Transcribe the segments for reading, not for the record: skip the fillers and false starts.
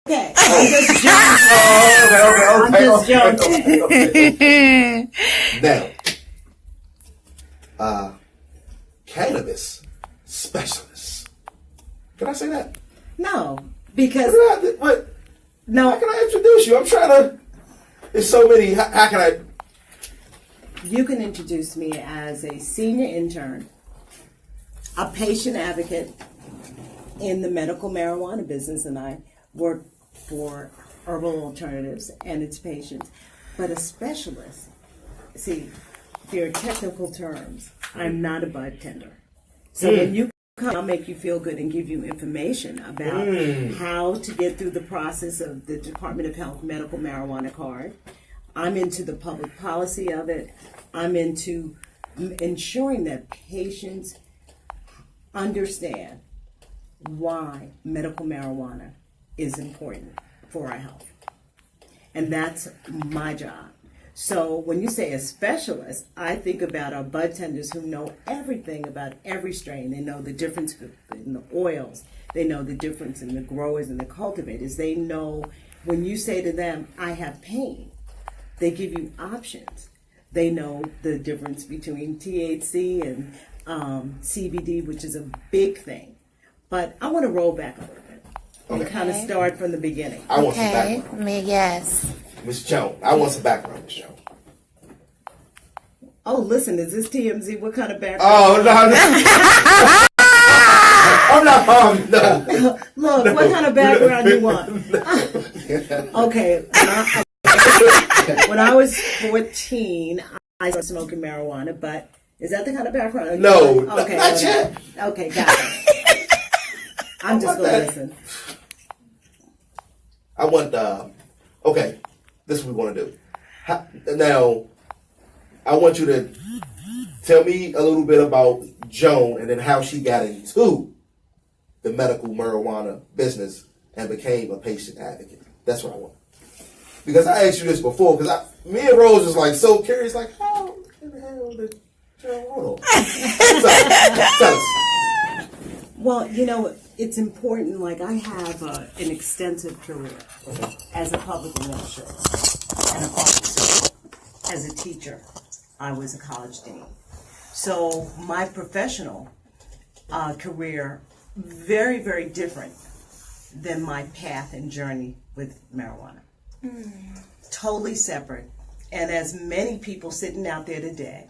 Okay, I'm just joking. Okay. Now, cannabis specialist. Can I say that? No, because What? no, How can I introduce you? I'm trying to. There's so many. How can I? you can introduce me as a senior intern, a patient advocate in the medical marijuana business, and I work for Herbal Alternatives and its patients, but a specialist. See, there are technical terms. I'm not a bud tender. So when you come, I'll make you feel good and give you information about how to get through the process of the Department of Health medical marijuana card. I'm into the public policy of it. I'm into ensuring that patients understand why medical marijuana is important for our health. And that's my job. So when you say a specialist, I think about our bud tenders who know everything about every strain. They know the difference in the oils. They know the difference in the growers and the cultivators. They know when you say to them, I have pain, they give you options. They know the difference between THC and CBD, which is a big thing. But I want to roll back a little bit and kind of start from the beginning. I want some background. Yes. Miss Jones, I want some background, Miss Jones. Oh, listen, is this TMZ? What kind of background? Oh, no. No. Look, what kind of background you want? Okay. When I was 14, I started smoking marijuana, but is that the kind of background? No. Okay. Not yet. Okay, got it. I'm just going to listen. I want okay, this is what we want to do. Now, I want you to tell me a little bit about Joan and then how she got into the medical marijuana business and became a patient advocate. That's what I want. Because I asked you this before, because me and Rose was like so curious, like, how in the hell did Joan hold on? Tell us. Well, you know, it's important. Like, I have an extensive career as a public administrator and a public servant. As a teacher, I was a college dean. So my professional career, very, very different than my path and journey with marijuana. Totally separate. And as many people sitting out there today,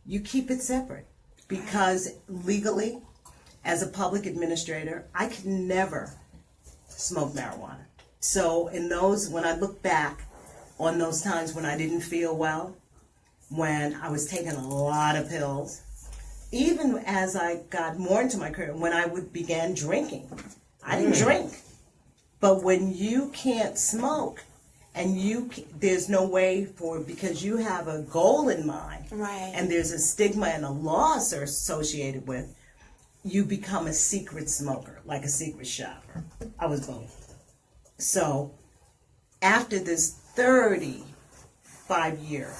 you keep it separate because legally, as a public administrator, I could never smoke marijuana. So in those, when I look back on those times when I didn't feel well, when I was taking a lot of pills, even as I got more into my career, when I began drinking, I didn't drink. But when you can't smoke and there's no way because you have a goal in mind, Right. and there's a stigma and a loss associated with, you become a secret smoker, like a secret shopper. I was both. So after this 35-year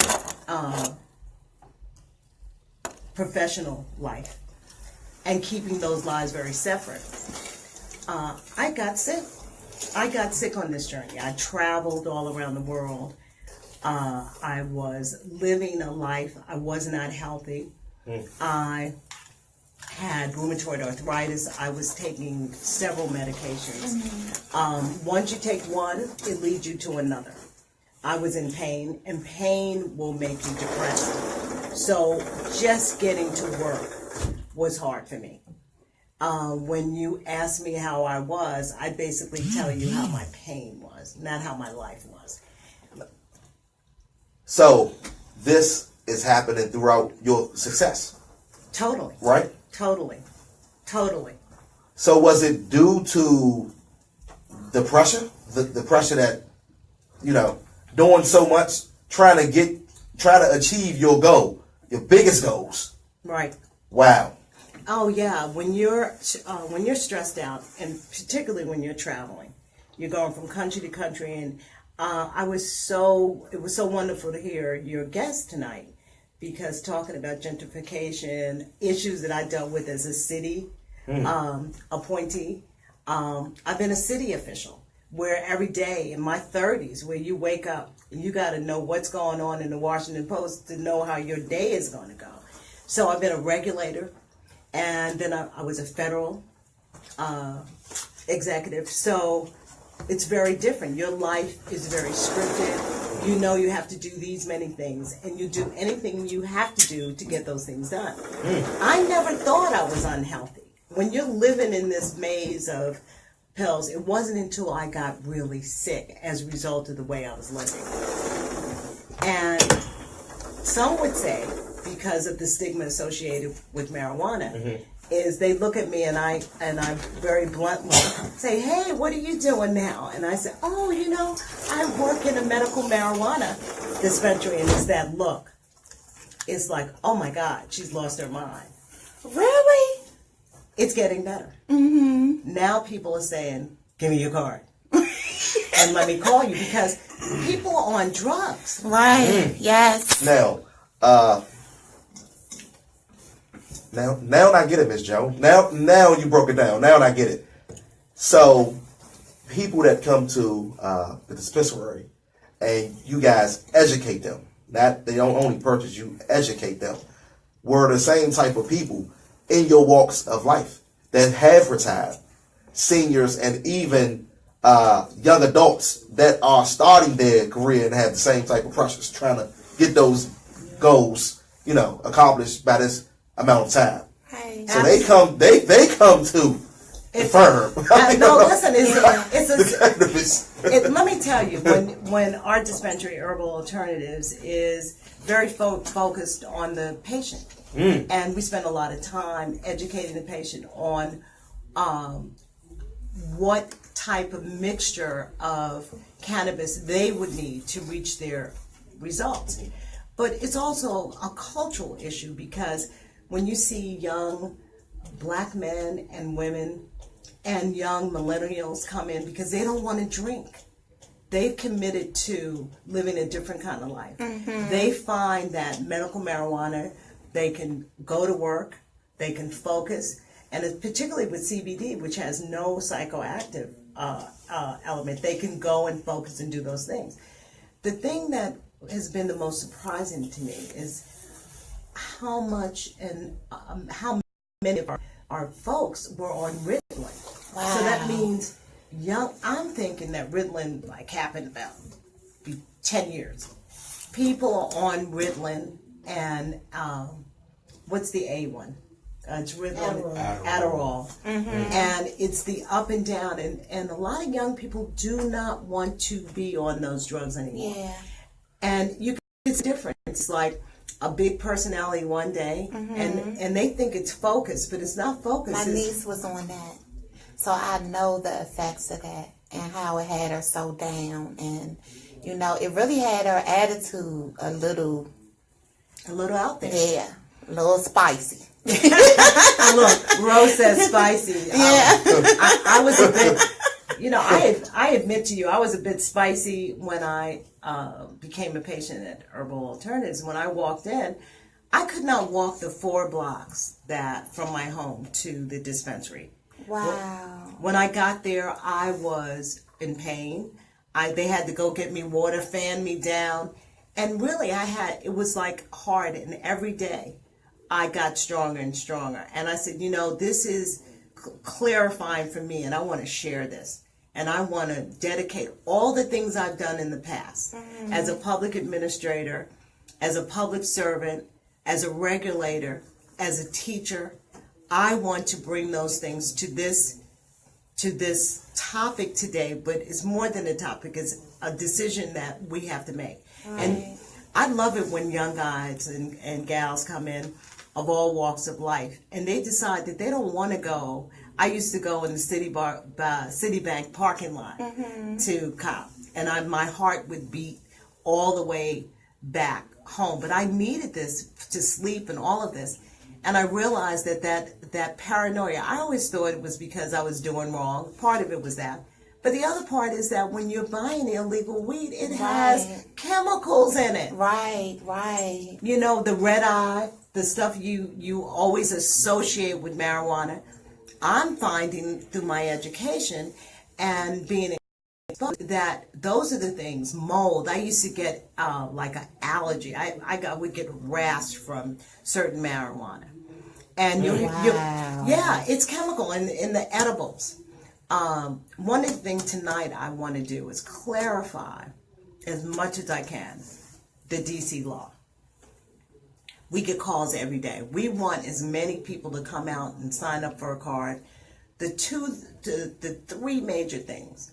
professional life and keeping those lives very separate, I got sick. I got sick on this journey. I traveled all around the world. I was living a life. I was not healthy. I had rheumatoid arthritis. I was taking several medications. Once you take one, it leads you to another. I was in pain, and pain will make you depressed. So just getting to work was hard for me. When you ask me how I was, I basically tell you how my pain was, not how my life was. So this is happening throughout your success. Totally. Right? Totally. So was it due to the pressure? The pressure that, doing so much, trying to achieve your goal, your biggest goals. Right. Wow. Oh yeah, when you're stressed out, and particularly when you're traveling, you're going from country to country, and it was so wonderful to hear your guest tonight, because talking about gentrification, issues that I dealt with as a city appointee, I've been a city official where every day in my 30s, where you wake up and you got to know what's going on in the Washington Post to know how your day is going to go. So I've been a regulator, and then I was a federal executive. So it's very different. Your life is very scripted. You know you have to do these many things, and you do anything you have to do to get those things done. I never thought I was unhealthy. When you're living in this maze of pills, it wasn't until I got really sick as a result of the way I was living. And some would say, because of the stigma associated with marijuana, is they look at me and I very bluntly say, "Hey, what are you doing now?" And I say, "Oh, you know, I work in a medical marijuana dispensary." And it's that look. It's like, "Oh my God, she's lost her mind." Really? It's getting better. Now people are saying, "Give me your card and let me call you," because people are on drugs. Right. Yes. Now I get it, Miss Joan. Now you broke it down. Now I get it. So, people that come to the dispensary, and you guys educate them. Not they don't only purchase, you educate them. Were the same type of people in your walks of life that have retired, seniors, and even young adults that are starting their career and have the same type of pressures, trying to get those goals, accomplished by this amount of time. Right. So they come to the firm. No, listen, let me tell you, when our dispensary, Herbal Alternatives, is very focused on the patient, and we spend a lot of time educating the patient on what type of mixture of cannabis they would need to reach their results. But it's also a cultural issue, because when you see young black men and women and young millennials come in because they don't want to drink, they've committed to living a different kind of life. They find that medical marijuana, they can go to work, they can focus, and particularly with CBD, which has no psychoactive element, they can go and focus and do those things. The thing that has been the most surprising to me is how much and how many of our folks were on Ritalin. Wow. So that means I'm thinking that Ritalin happened about 10 years. People are on Ritalin and what's the A one? It's Ritalin, Adderall. And it's the up and down, and a lot of young people do not want to be on those drugs anymore. Yeah. And it's different. It's like a big personality one day, and they think it's focus, but it's not focus. My niece was on that, so I know the effects of that and how it had her so down, and it really had her attitude a little out there. Yeah, a little spicy. Look, Rose says spicy. Yeah, I was a bit. I admit to you, I was a bit spicy when I became a patient at Herbal Alternatives. When I walked in, I could not walk the 4 blocks from my home to the dispensary. Wow. When I got there, I was in pain. They had to go get me water, fan me down, and really, it was hard. And every day, I got stronger and stronger. And I said, this is clarifying for me, and I want to share this. And I want to dedicate all the things I've done in the past as a public administrator, as a public servant, as a regulator, as a teacher. I want to bring those things to this topic today, but it's more than a topic. It's a decision that we have to make. Right. And I love it when young guys and gals come in of all walks of life, and they decide that they don't want to go. I used to go in the Citibank parking lot to cop, and my heart would beat all the way back home. But I needed this to sleep and all of this, and I realized that paranoia. I always thought it was because I was doing wrong. Part of it was that. But the other part is that when you're buying illegal weed, it has chemicals in it. Right. The red eye, the stuff you always associate with marijuana. I'm finding through my education and being exposed that those are the things. Mold. I used to get like an allergy. would get rash from certain marijuana, and yeah, it's chemical in the edibles. One of the things tonight I want to do is clarify as much as I can the DC law. We get calls every day. We want as many people to come out and sign up for a card. The three major things.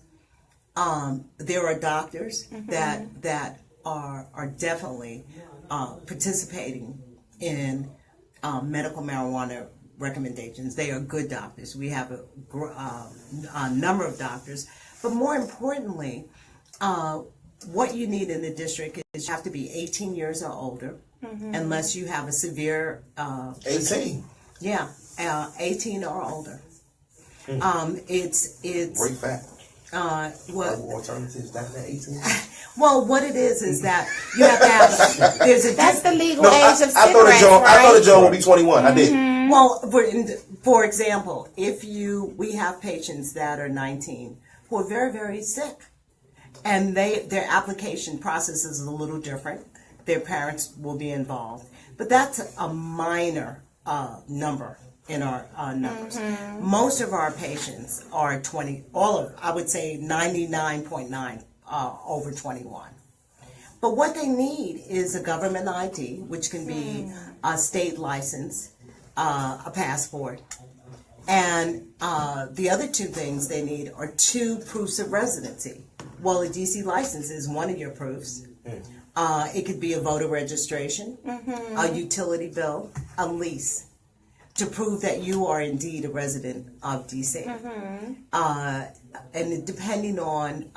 There are doctors that are definitely participating in medical marijuana recommendations. They are good doctors. We have a number of doctors, but more importantly, what you need in the district is you have to be 18 years or older, unless you have a severe 18. Yeah, 18 or older. It's Great fact. Well, alternatives down to 18. well, what it is that you have to have. That's the legal No, age of I cigarettes, thought right? a Joan would be 21. I did. Well, for example, we have patients that are 19 who are very, very sick, and their application process is a little different. Their parents will be involved, but that's a minor number in our numbers. Most of our patients are 20. I would say 99.9 over 21. But what they need is a government ID, which can be a state license, a passport, and the other two things they need are 2 proofs of residency. Well, a DC license is one of your proofs. It could be a voter registration, a utility bill, a lease, to prove that you are indeed a resident of DC. And depending on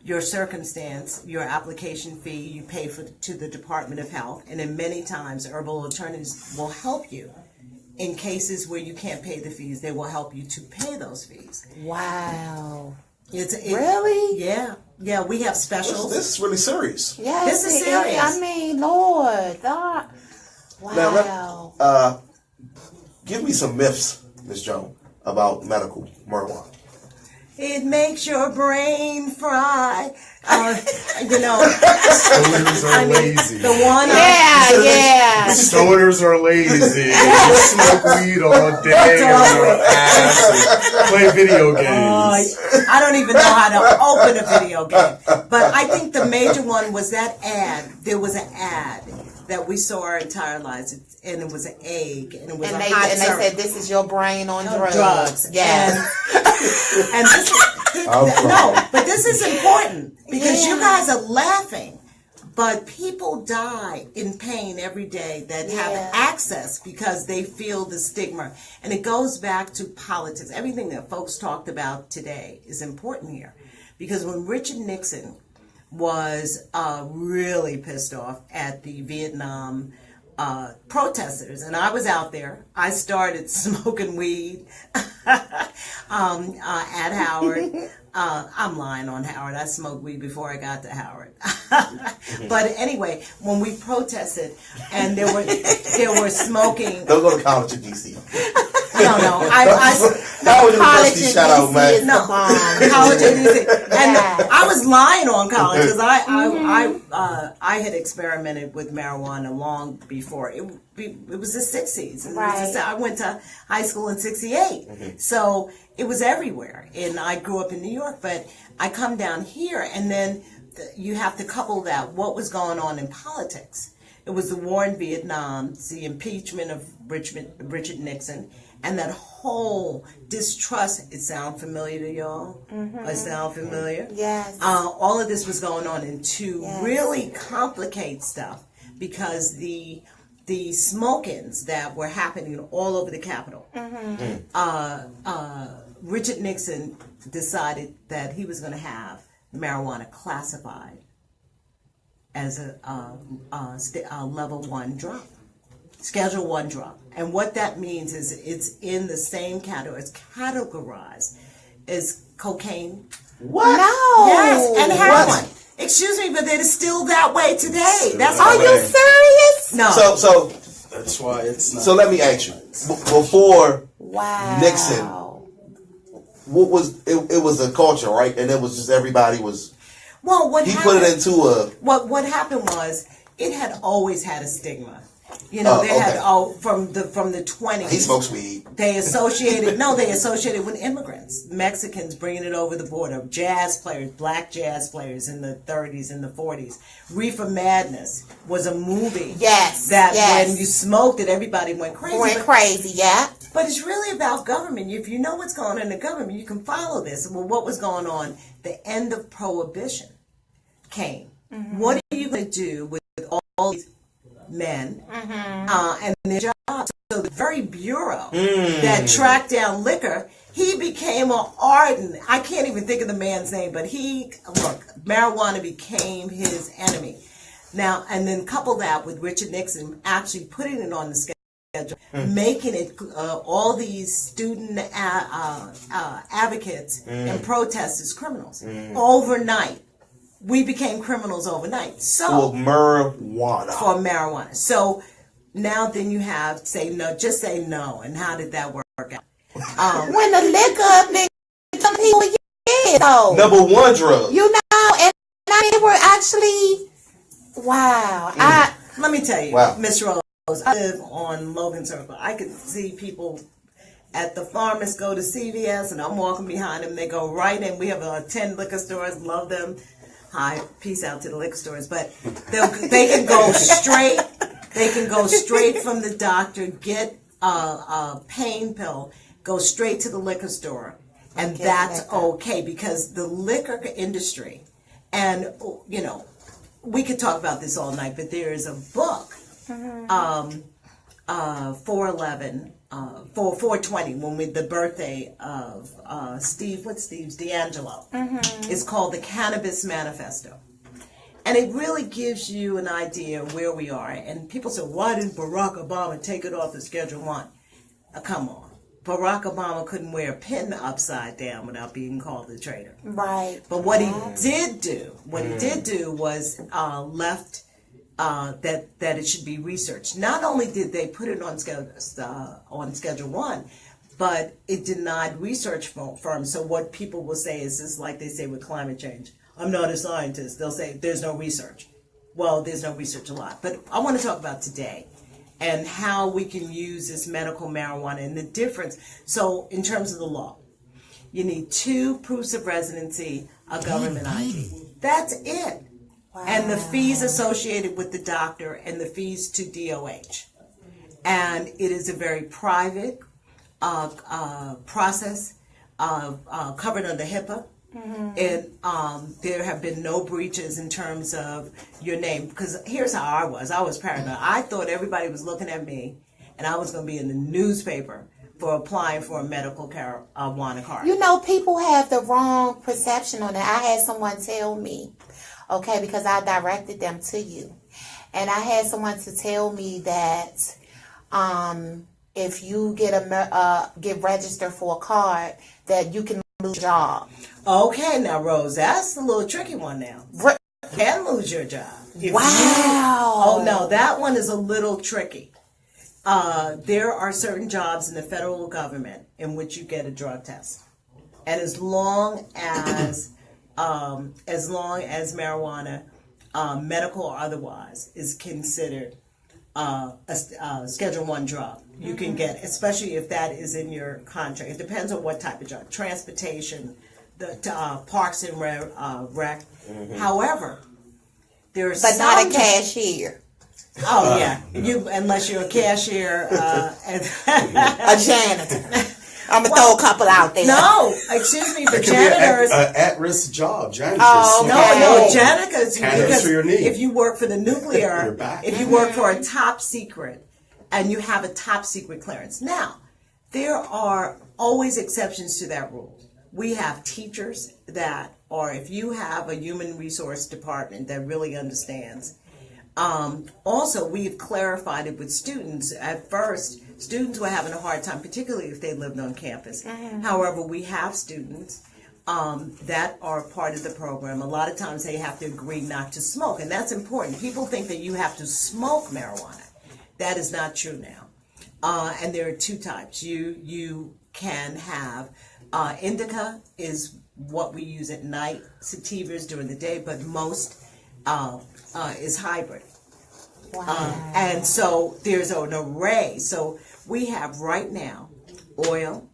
your circumstance, your application fee, you pay to the Department of Health, and then many times herbal attorneys will help you. In cases where you can't pay the fees, they will help you to pay those fees. Wow. Really? Yeah, we have specials. This is really serious. Yeah, This is serious. I mean, Lord, God. Wow. Now, give me some myths, Ms. Joan, about medical marijuana. It makes your brain fry. Stoners are lazy. The one. Yeah. Stoners are lazy. They smoke weed all day on their ass and play video games. I don't even know how to open a video game. But I think the major one was that ad. There was an ad that we saw our entire lives, and it was an egg, and it was And a they hot said, "This is your brain on drugs." drugs. Yes. And this is, no, but this is important because you guys are laughing, but people die in pain every day that have access because they feel the stigma, and it goes back to politics. Everything that folks talked about today is important here, because when Richard Nixon was really pissed off at the Vietnam protesters, and I was out there. I started smoking weed at Howard. I'm lying on Howard. I smoked weed before I got to Howard. But anyway, when we protested, and there were smoking. Don't go to college in DC. No. That was a university shout out, man. No, college in DC. And I was lying on college because I had experimented with marijuana long before. It was the 60s. Right. I went to high school in 68. So it was everywhere. And I grew up in New York, but I come down here, and then you have to couple that. What was going on in politics? It was the war in Vietnam, the impeachment of Richard Nixon, and that whole distrust. It sound familiar to y'all? It sound familiar? Yes. All of this was going on, and to really complicate stuff, because the smoke-ins that were happening all over the Capitol. Richard Nixon decided that he was going to have marijuana classified as a level 1 drug, Schedule 1 drug. And what that means is it's in the same category, it's categorized as cocaine. What? No. Yes, and heroin. Excuse me, but it is still that way today. That's Are you serious? No. So That's why it's not. So let me ask you, before Wow. Nixon. What was it? It was a culture, right? And it was just everybody was. Well, what he happened, put it into a. What happened was it had always had a stigma. You know, they had from the 20s. He smokes weed. They associated with immigrants, Mexicans bringing it over the border, jazz players, black jazz players in the 30s and the 40s. Reefer Madness was a movie. Yes. When you smoked it, everybody went crazy. Yeah. But it's really about government. If you know what's going on in the government, you can follow this. Well, what was going on? The end of Prohibition came. Mm-hmm. What are you going to do with all these men and their jobs? So the very bureau that tracked down liquor, he became an ardent, I can't even think of the man's name, but marijuana became his enemy. Now, and then couple that with Richard Nixon actually putting it on the schedule, making it all these student advocates and protesters criminals overnight. We became criminals overnight. So for marijuana. So now then you have say no. And how did that work out? When the liquor, some people, number one drug. You know, and I mean, we're actually, wow. Let me tell you, Miss Rose, I live on Logan Circle. I could see people at the pharmacists go to CVS, and I'm walking behind them. They go right in. We have 10 liquor stores. Love them. Hi, peace out to the liquor stores, but they can go straight. They can go straight from the doctor, get a pain pill, go straight to the liquor store, and that's okay because the liquor industry, and you know, we could talk about this all night, but there is a book, 420, the birthday of Steve's D'Angelo. It's called the Cannabis Manifesto. And it really gives you an idea of where we are. And people say, why didn't Barack Obama take it off the Schedule 1? Come on. Barack Obama couldn't wear a pin upside down without being called a traitor. Right. But what he did do was left that it should be researched. Not only did they put it on Schedule 1, but it denied research firms. So what people will say is this, like they say with climate change. I'm not a scientist. They'll say there's no research. Well, there's no research a lot. But I want to talk about today and how we can use this medical marijuana and the difference. So in terms of the law, you need 2 proofs of residency, a government ID. That's it. Wow. And the fees associated with the doctor and the fees to DOH. And it is a very private process covered under HIPAA. And there have been no breaches in terms of your name. Because here's how I was paranoid. I thought everybody was looking at me and I was going to be in the newspaper for applying for a medical marijuana card. You know, people have the wrong perception on it. I had someone tell me, okay, because I directed them to you. And I had someone to tell me that if you get registered for a card, that you can lose your job. Okay, now Rose, that's a little tricky one now. You can lose your job. Wow. No, that one is a little tricky. There are certain jobs in the federal government in which you get a drug test. And as long as marijuana, medical or otherwise, is considered a Schedule 1 drug, you can get, especially if that is in your contract. It depends on what type of drug. Transportation, the Parks and Rec. However, there are but not a cashier. Oh yeah, unless you're a cashier, a janitor. I'm gonna throw a couple out there. No, excuse me, but janitors at-risk job. Janitors. No, janitors. Because for your knee. if you work for the nuclear, if you work for a top secret, and you have a top secret clearance. Now, there are always exceptions to that rule. We have teachers that, or if you have a human resource department that really understands. Also, we've clarified it with students. At first, students were having a hard time, particularly if they lived on campus. However, we have students that are part of the program. A lot of times they have to agree not to smoke, and that's important. People think that you have to smoke marijuana. That is not true now. and there are two types. You can have indica is what we use at night, sativa is during the day, but most is hybrid. Wow. And so there's an array. So we have right now oil.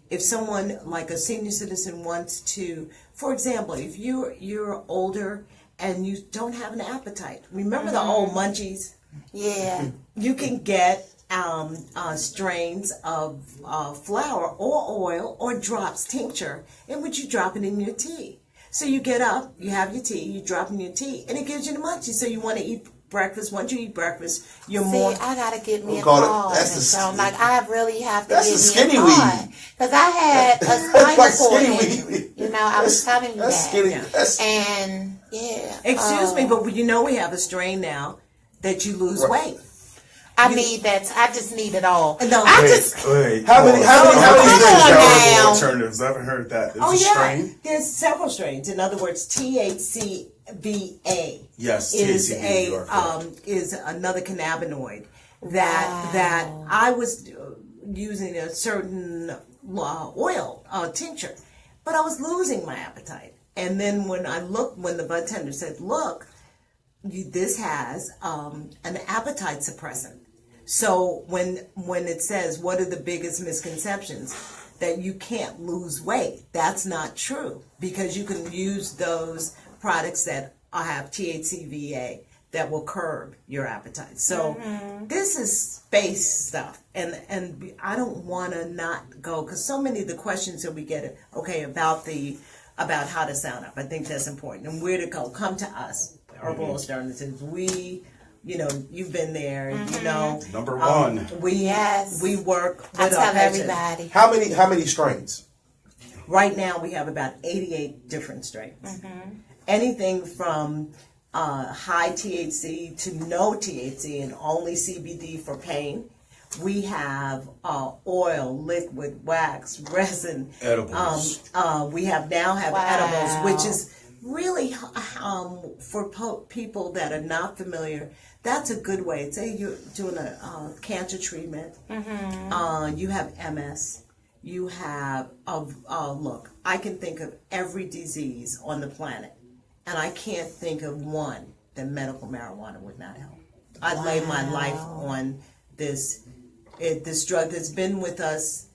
If someone like a senior citizen wants to, for example, if you're older and you don't have an appetite, remember the old munchies? Yeah. You can get strains of flour or oil or drops, tincture, in which you drop it in your tea. So you get up, you have your tea, you drop in your tea, and it gives you the munchies. So you want to eat breakfast. Once you eat breakfast, you're more. I gotta get me a call it- card. that's the- Like I really have to That's get the me skinny a card weed. because I had a spinal Like cord skinny injury. weed. You know, I was telling you That's that. skinny. Yeah. That's And yeah. Excuse me, but you know we have a strain now that you lose weight. I need that. I just need it all. No. I Wait, just. wait. How many Come on strains, now. y'all? Alternatives. I haven't heard that. There's Oh a yeah, strain. there's several strains. In other words, THCVA Yes, is THCV, you are correct. is another cannabinoid that I was using a certain oil tincture, but I was losing my appetite. And then when the bud tender said, "Look, this has an appetite suppressant." So when it says, what are the biggest misconceptions? That you can't lose weight. That's not true, because you can use those products that have THCVA that will curb your appetite. So this is space stuff, and I don't want to not go, because so many of the questions that we get, about how to sound up. I think that's important, and where to go. Come to us, Herbal Alternatives. You've been there. You know, Number one. we work with I our tell patients. everybody. How many strains? Right now, we have about 88 different strains. Anything from high THC to no THC and only CBD for pain. We have oil, liquid, wax, resin. Edibles. We have Wow. edibles, which is really for people that are not familiar. That's a good way. Say you're doing a cancer treatment. You have MS. You have look. I can think of every disease on the planet, and I can't think of one that medical marijuana would not help. I lay my life on this drug that's been with us,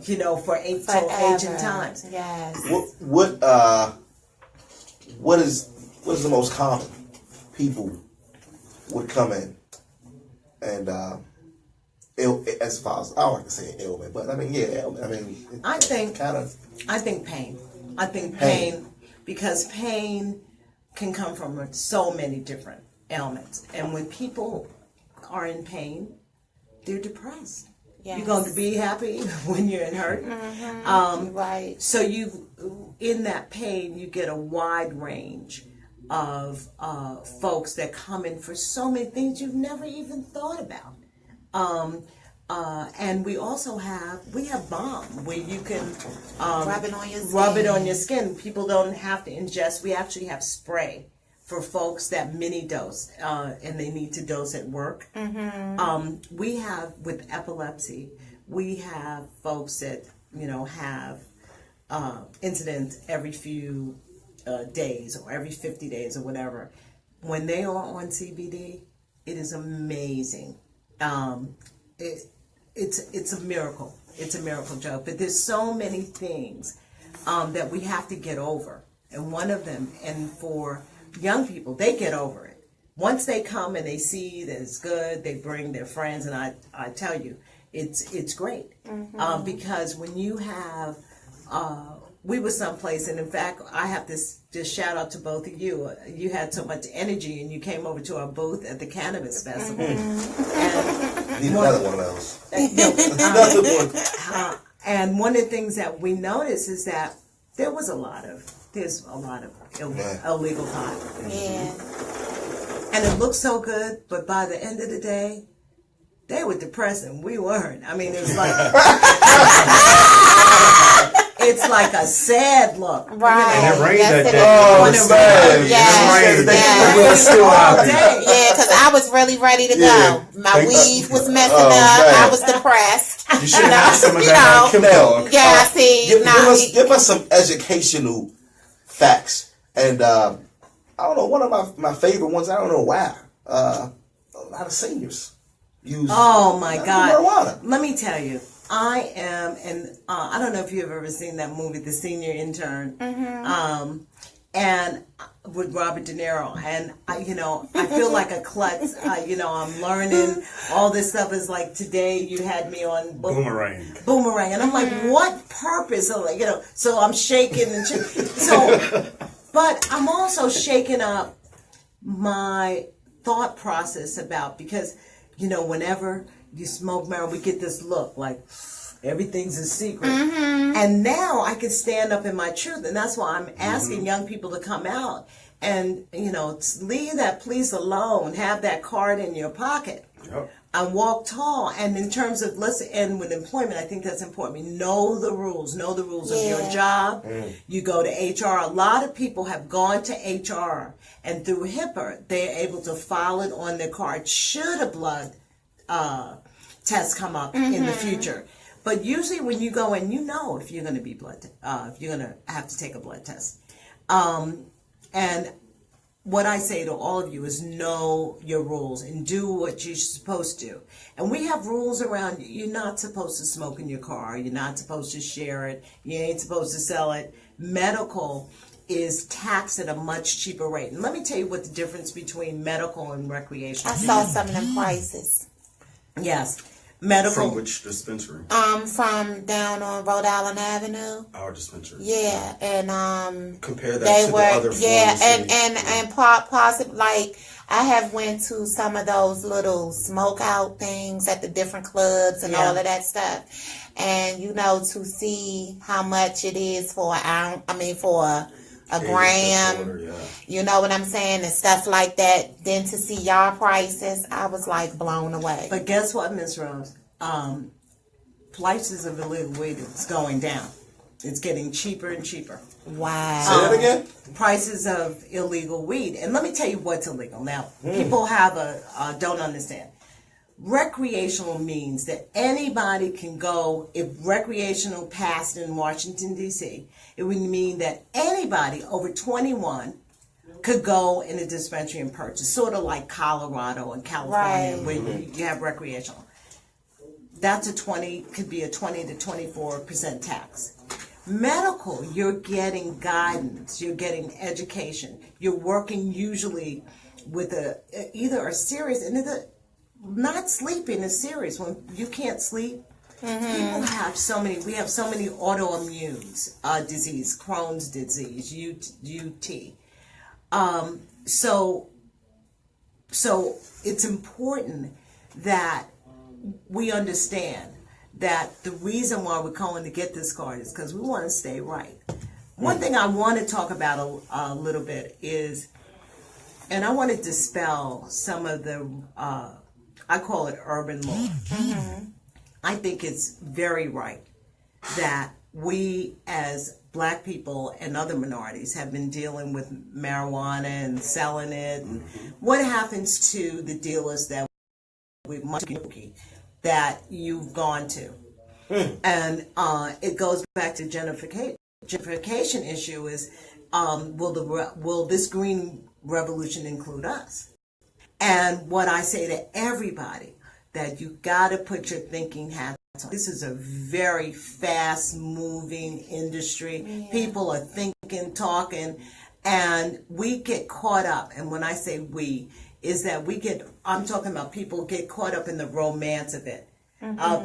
for ancient times. Yes. What is the most common? People would come in and as far as I don't like to say ailment, but I mean ailment. I mean I think pain. I think pain, because pain can come from so many different ailments, and when people are in pain, they're depressed. Yes. You're going to be happy when you're in hurt. Right. So in that pain, you get a wide range of folks that come in for so many things you've never even thought about. And we also have balm where you can Rub it on your skin. Rub it on your skin. People don't have to ingest. We actually have spray for folks that mini dose, and they need to dose at work. We have, with epilepsy, we have folks that have incidents every few days or every 50 days or whatever. When they are on CBD, it is amazing. It's a miracle. It's a miracle joke. But there's so many things that we have to get over, and one of them, and for young people, they get over it. Once they come and they see that it's good, they bring their friends, and I tell you, it's great. Because when you have, we were someplace, and in fact, I have this shout out to both of you. You had so much energy, and you came over to our booth at the Cannabis Festival. And need another one of those. another one. And one of the things that we noticed is that there's a lot of illegal pot. Yeah. And it looked so good, but by the end of the day, they were depressed and we weren't. I mean, it was like it's like a sad look. Right. And it rained Yes, that it day. is. Oh, it's sad. Yeah. We were still happy. Yeah, because I was really ready to Yeah. go. My weave was messing Oh, up. man. I was depressed. You should have some of You that know. Kim dog. Yeah, see. Give us some educational facts. And I don't know, one of my favorite ones, I don't know why. A lot of seniors use Oh my God! marijuana. Let me tell you, I am, and I don't know if you've ever seen that movie, The Senior Intern, and with Robert De Niro, and I feel like a klutz. I'm learning all this stuff. Is like today you had me on Boomerang. and I'm like, what purpose? I'm like, so I'm shaking and so, but I'm also shaking up my thought process about, because whenever you smoke marijuana, we get this look like everything's a secret. And now I can stand up in my truth, and that's why I'm asking young people to come out and leave that police alone, have that card in your pocket. Yep. And walk tall. And in terms of, let's end with employment, I think that's important. Know the rules of your job. You go to HR. A lot of people have gone to HR, and through HIPAA, they're able to file it on their card should a blood test come up in the future. But usually when you go in, if you're going to be if you're going to have to take a blood test. And what I say to all of you is know your rules and do what you're supposed to. And we have rules around, you're not supposed to smoke in your car. You're not supposed to share it. You ain't supposed to sell it. Medical is taxed at a much cheaper rate. And let me tell you what the difference between medical and recreational. I saw some of them prices. Yes. Medical. From which dispensary? From down on Rhode Island Avenue. Our dispensary. Yeah, and Compare that they to were the other and possibly like I have went to some of those little smoke out things at the different clubs and all of that stuff, and to see how much it is for an ounce. I mean for a gram. You know what I'm saying, and stuff like that. Then to see y'all prices, I was like blown away. But guess what, Miss Rose? Prices of illegal weed is going down. It's getting cheaper and cheaper. Wow. Say that again? Prices of illegal weed. And let me tell you what's illegal. Now, people have don't understand. Recreational means that anybody can go. If recreational passed in Washington, D.C., it would mean that anybody over 21 could go in a dispensary and purchase, sort of like Colorado and California, where you have recreational. That's could be a 20 to 24% tax. Medical, you're getting guidance, you're getting education, you're working usually with either a serious, and not sleeping is serious. When you can't sleep, people have we have so many autoimmune disease, Crohn's disease, UT. So it's important that we understand that the reason why we're calling to get this card is because we want to stay right. One thing I want to talk about a little bit is, and I want to dispel some of the, I call it urban law. I think it's very right that we as Black people and other minorities have been dealing with marijuana and selling it. And what happens to the dealers that you've gone to? And it goes back to gentrification issue is, will this green revolution include us? And what I say to everybody, that you got to put your thinking hat on. This is a very fast moving industry. People are thinking, talking, and we get caught up. And when I say we, is that I'm talking about people get caught up in the romance of it.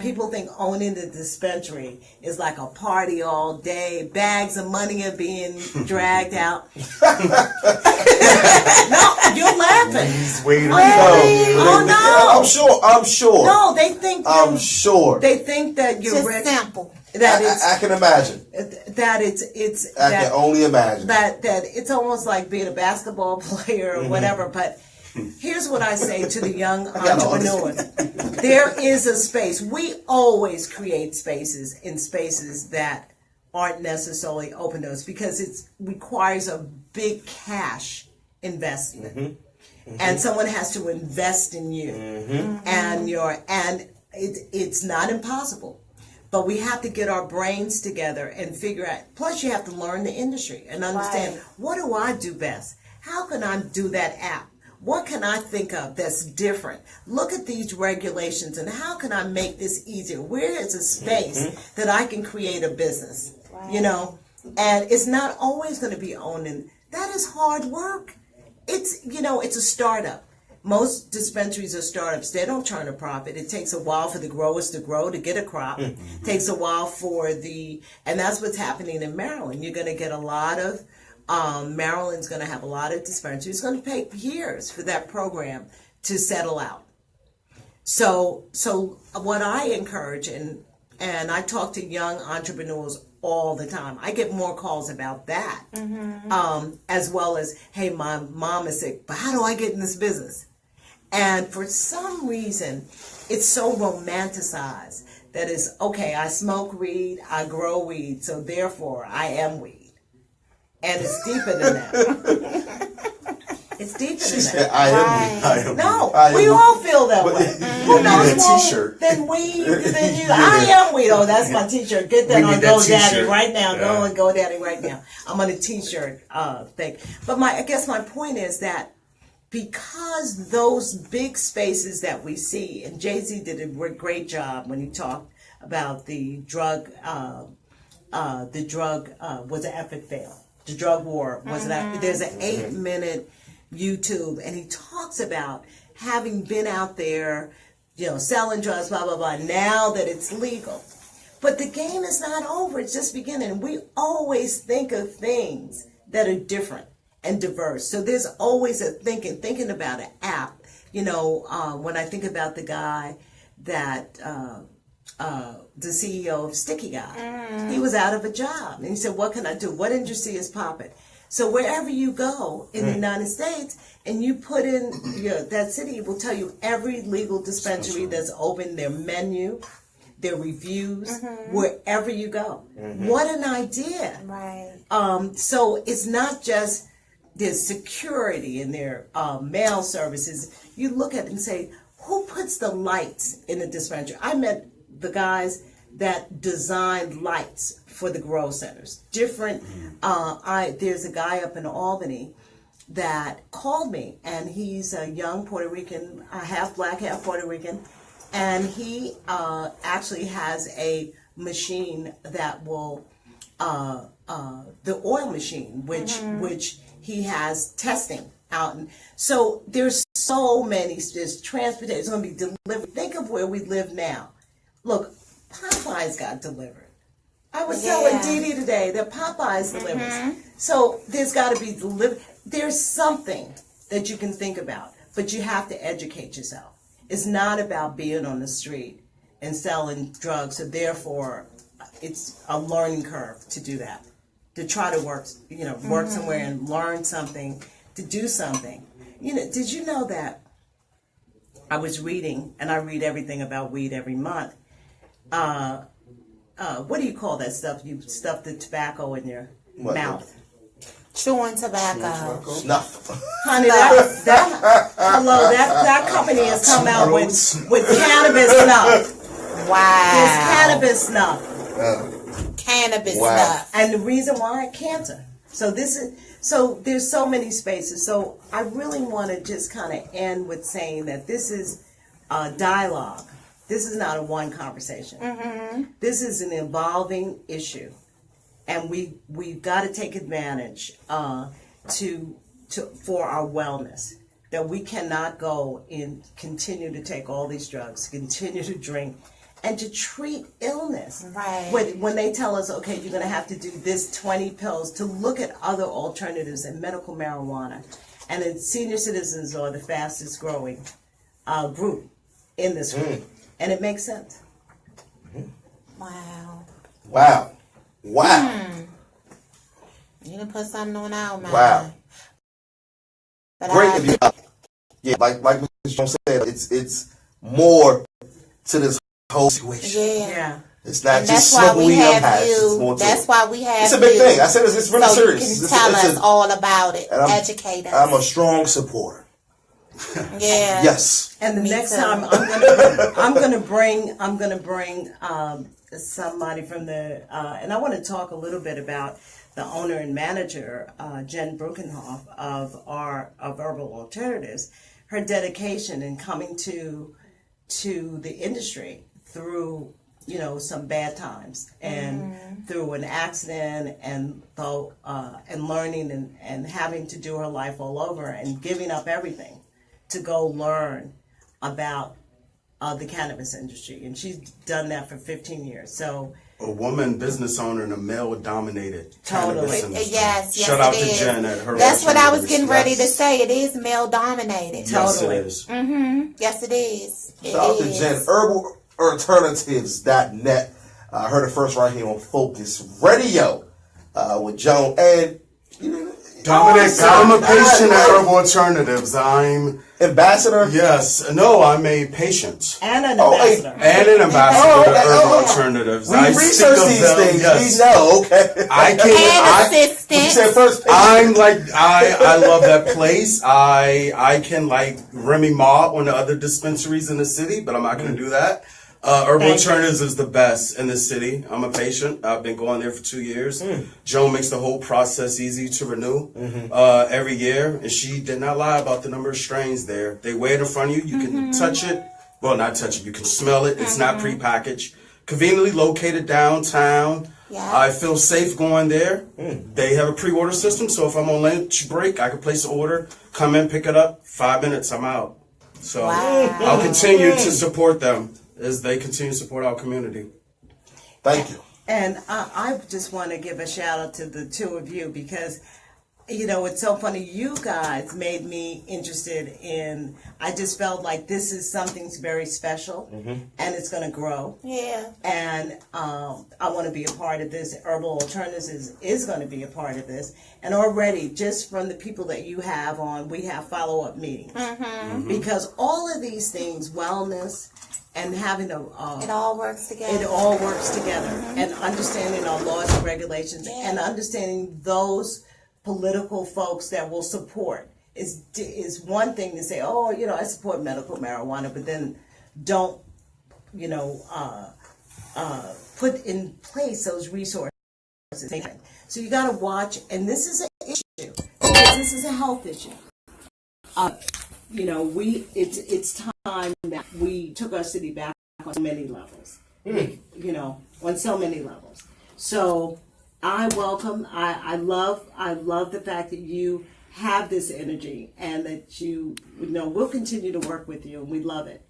People think owning the dispensary is like a party all day. Bags of money are being dragged out. No, you're laughing. He's waiting. Oh no! I'm sure. No, they think. I'm sure. They think that you're Just rich. simple. That I can imagine. I can only imagine. That it's almost like being a basketball player or whatever. But here's what I say to the young entrepreneurs. There is a space. We always create spaces that aren't necessarily open to us because it requires a big cash investment. And someone has to invest in you, and it's not impossible, but we have to get our brains together and figure out. Plus, you have to learn the industry and understand what do I do best. How can I do that app? What can I think of that's different? Look at these regulations and how can I make this easier? Where is a space that I can create a business? You know, and it's not always going to be owned, and that is hard work. It's, you know, it's a startup. Most dispensaries are startups. They don't turn a profit. It takes a while for the growers to grow to get a crop. It takes a while and that's what's happening in Maryland. You're going to get a lot of, Maryland's going to have a lot of dispensaries. It's going to take years for that program to settle out. So what I encourage, and I talk to young entrepreneurs all the time. I get more calls about that, as well as, hey, my mom is sick, but how do I get in this business? And for some reason, it's so romanticized that is, okay, I smoke weed, I grow weed, so therefore I am weed. And it's deeper than that. It's deeper than that. I am. No, we all feel that way. Who knows more than weed than you? I am weed. Oh, that's my t-shirt. Get that on GoDaddy right now. Go on GoDaddy right now. I'm on a t-shirt thing. But I guess my point is that because those big spaces that we see, and Jay-Z did a great job when he talked about the drug was an epic fail. The drug war was there's an 8-minute YouTube, and he talks about having been out there, you know, selling drugs, blah, blah, blah, now that it's legal. But the game is not over. It's just beginning. We always think of things that are different and diverse. So there's always a thinking about an app. You know, when I think about the guy that, the CEO of Sticky Guy, he was out of a job. And he said, what can I do? What industry is popping? So wherever you go in the United States and you put in that city, will tell you every legal dispensary that's open, their menu, their reviews, wherever you go. What an idea. Right. So it's not just there's security in their mail services. You look at it and say, who puts the lights in the dispensary? I met the guys that designed lights for the grow centers. Different. There's a guy up in Albany that called me, and he's a young Puerto Rican, half black, half Puerto Rican, and he actually has a machine that will, the oil machine, which he has testing out. And so there's so many. There's transportation. It's going to be delivered. Think of where we live now. Look, Popeyes got delivered. I was telling Dee Dee today that Popeyes delivers. So there's got to be delivered. There's something that you can think about, but you have to educate yourself. It's not about being on the street and selling drugs. So therefore, it's a learning curve to do that. To try to work somewhere and learn something, to do something. You know, did you know that I was reading, and I read everything about weed every month. What do you call that stuff? You stuff the tobacco in your mouth. Chewing tobacco. Snuff. Honey, that company has come out with cannabis snuff. Wow. There's cannabis snuff. Cannabis snuff. And the reason why? Cancer. So there's so many spaces. So I really want to just kind of end with saying that this is a dialogue. This is not a one conversation. This is an evolving issue, and we've got to take advantage for our wellness. That we cannot go and continue to take all these drugs, continue to drink, and to treat illness. Right. When they tell us, okay, you're going to have to do this 20 pills, to look at other alternatives and medical marijuana. And then senior citizens are the fastest growing group in this group. And it makes sense. Wow. You done put something on our mind. Wow. But Great. Like Mr. Jones said, it's more to this whole situation. Yeah. It's not And just that's why smoking we weed have hash. It's you. more to That's it. why we have It's a big you. thing. I said it's really so serious. You can tell us all about it. Educate us. I'm a strong supporter. Yeah. Yes. And the Me next too. time I'm gonna bring somebody from the and I want to talk a little bit about the owner and manager Jen Bruckenhoff of Herbal Alternatives, her dedication in coming to the industry through some bad times and through an accident and learning and having to do her life all over and giving up everything to go learn about the cannabis industry, and she's done that for 15 years. So a woman business owner in a male-dominated cannabis industry. Yes, Shout out it to is. Jen at her. That's what I was getting ready to say. It is male-dominated. Yes, Totally. it is. Yes, it is. It Shout out to is. Jen. HerbalAlternatives.net. I heard it first right here on Phocuzradio with Joan. And Dominic, I'm a patient at Herbal Alternatives. I'm ambassador. Yes, no, I'm a patient and an ambassador. and an ambassador to Herbal Alternatives. We I research speak of these them, things. yes. We know. Okay. I can. And You assistant. said first. I'm like I love that place. I can like Remy Ma on the other dispensaries in the city, but I'm not going to do that. Herbal Alternatives is the best in the city. I'm a patient. I've been going there for 2 years. Joan makes the whole process easy to renew every year, and she did not lie about the number of strains there. They weigh it in front of you. You can touch it. Well, not touch it. You can smell it. It's not prepackaged. Conveniently located downtown. Yeah. I feel safe going there. They have a pre-order system, so if I'm on lunch break, I can place an order, come in, pick it up. 5 minutes, I'm out. So I'll continue to support them as they continue to support our community. Thank you. And I just want to give a shout out to the two of you because, it's so funny. You guys made me interested in, I just felt like this is something very special and it's going to grow. Yeah. And I want to be a part of this. Herbal Alternatives is going to be a part of this. And already, just from the people that you have on, we have follow-up meetings. Because all of these things, wellness, and having it all works together. And understanding our laws and regulations and understanding those political folks that will support is one thing to say, I support medical marijuana, but then don't put in place those resources. So you got to watch, and this is an issue because this is a health issue. It's time that we took our city back on so many levels. On so many levels. So I welcome. I love the fact that you have this energy and that we'll continue to work with you, and we love it.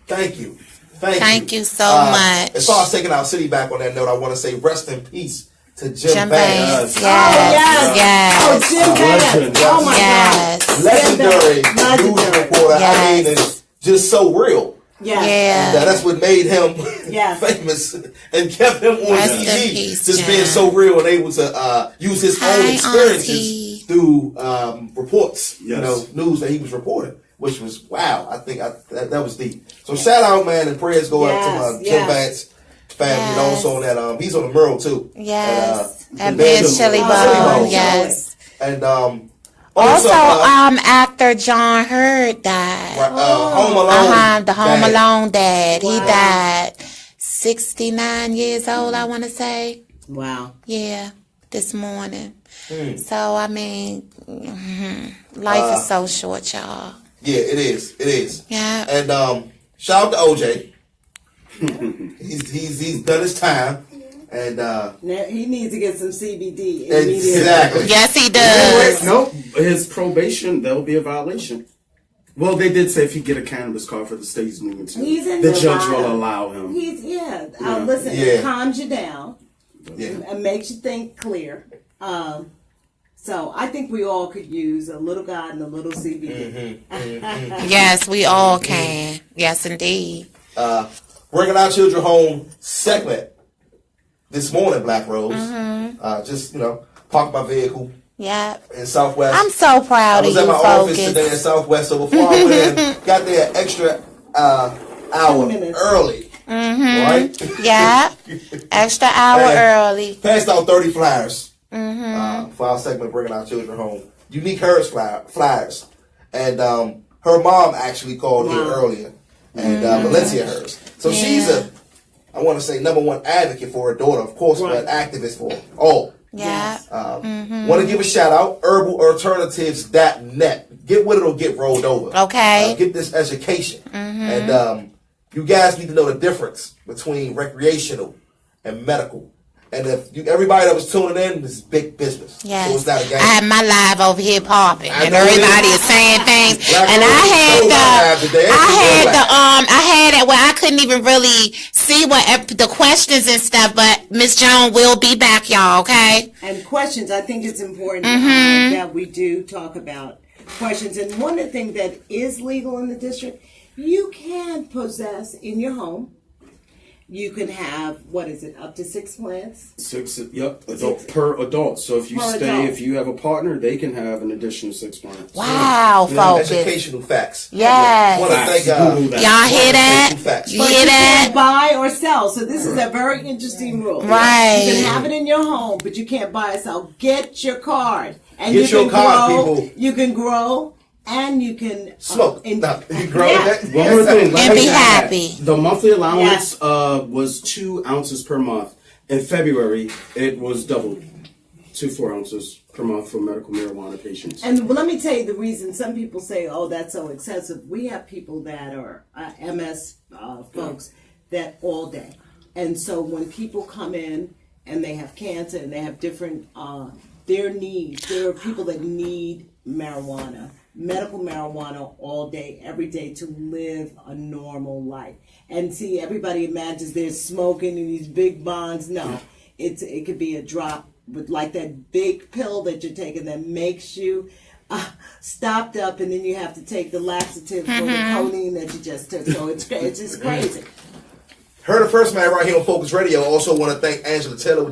Thank you. Thank you so much. As far as taking our city back on that note, I want to say rest in peace to Jim Vance. Vance. Yes. Jim Vance. Oh my God. Legendary news reporter. Yes. I mean, it's just so real. Yeah. Yeah. That's what made him Yes. famous and kept him on Rest in TV. peace, Just Jim. being so real and able to use his own Hi, experiences Auntie. through reports, Yes. news that he was reporting, which was wow. I think that was deep. So shout out, man, and prayers go out to Jim Vance family, and also on that he's on the mural too. Yes. And, And Ben's Chili Bowl. Bowl. Yes. And Also, after John Hurd died. Home Alone. The Home Dad. Alone dad. He died 69 years old, I want to say. Wow. Yeah, this morning. So, I mean, life is so short, y'all. Yeah, it is. It is. Yeah. And shout out to OJ. he's done his time. And Now, he needs to get some CBD immediately. exactly. Yes, he does. Nope, his probation, that'll be a violation. Well, they did say if he get a cannabis card for the state he's moving to, He's in the Nevada. judge will allow him. Listen, Yeah. it calms you down Yeah. and makes you think clear. So I think we all could use a little God and a little CBD. Yes, we all can. Yes, indeed. Bringing Our Children Home segment this morning, Black Rose. Just, parked my vehicle Yeah. in Southwest. I'm so proud I of was you, at my office Focus. today in Southwest, so before I went in, got there an extra hour minutes. early. Right? Yeah. Extra hour early. Passed out 30 flyers for our segment, Bringing Our Children Home. Unique Hers flyers. And her mom actually called here earlier. And Valencia Hers. So she's I want to say, #1 advocate for her daughter, of course, but activist for all. Yeah. Want to give a shout out, herbalalternatives.net. Get with it or get rolled over. Okay. Get this education. And you guys need to know the difference between recreational and medical. And if everybody that was tuning in, this is big business. Yes. So it's not a game. I have my live over here popping, and know everybody is saying things. And I had it where I couldn't even really see what the questions and stuff. But Miss Joan will be back, y'all. Okay. And questions, I think it's important that we do talk about questions. And one of the things that is legal in the district, you can possess in your home. You can have, up to 6 plants? 6, per adult. So if you if you have a partner, they can have an additional 6 plants. Wow, folks. Educational facts. Yes. Want to thank Y'all hear that? You hear that? Can't buy or sell. So this is a very interesting rule. Right. You can have it in your home, but you can't buy or sell. Get your card. And Get your card, people. You can grow. And you can smoke. You grow that. One more thing. And be happy. The monthly allowance was 2 ounces per month. In February, it was doubled to 4 ounces per month for medical marijuana patients. And let me tell you the reason. Some people say, "Oh, that's so excessive." We have people that are MS folks that all day, and so when people come in and they have cancer and they have different their needs, there are people that need marijuana. Medical marijuana all day, every day to live a normal life. And see, everybody imagines they're smoking in these big bongs. No, it could be a drop with like that big pill that you're taking that makes you stopped up, and then you have to take the laxative for the codeine that you just took. So it's just crazy. Heard the first man right here on Phocuzradio. Also want to thank Angela Taylor.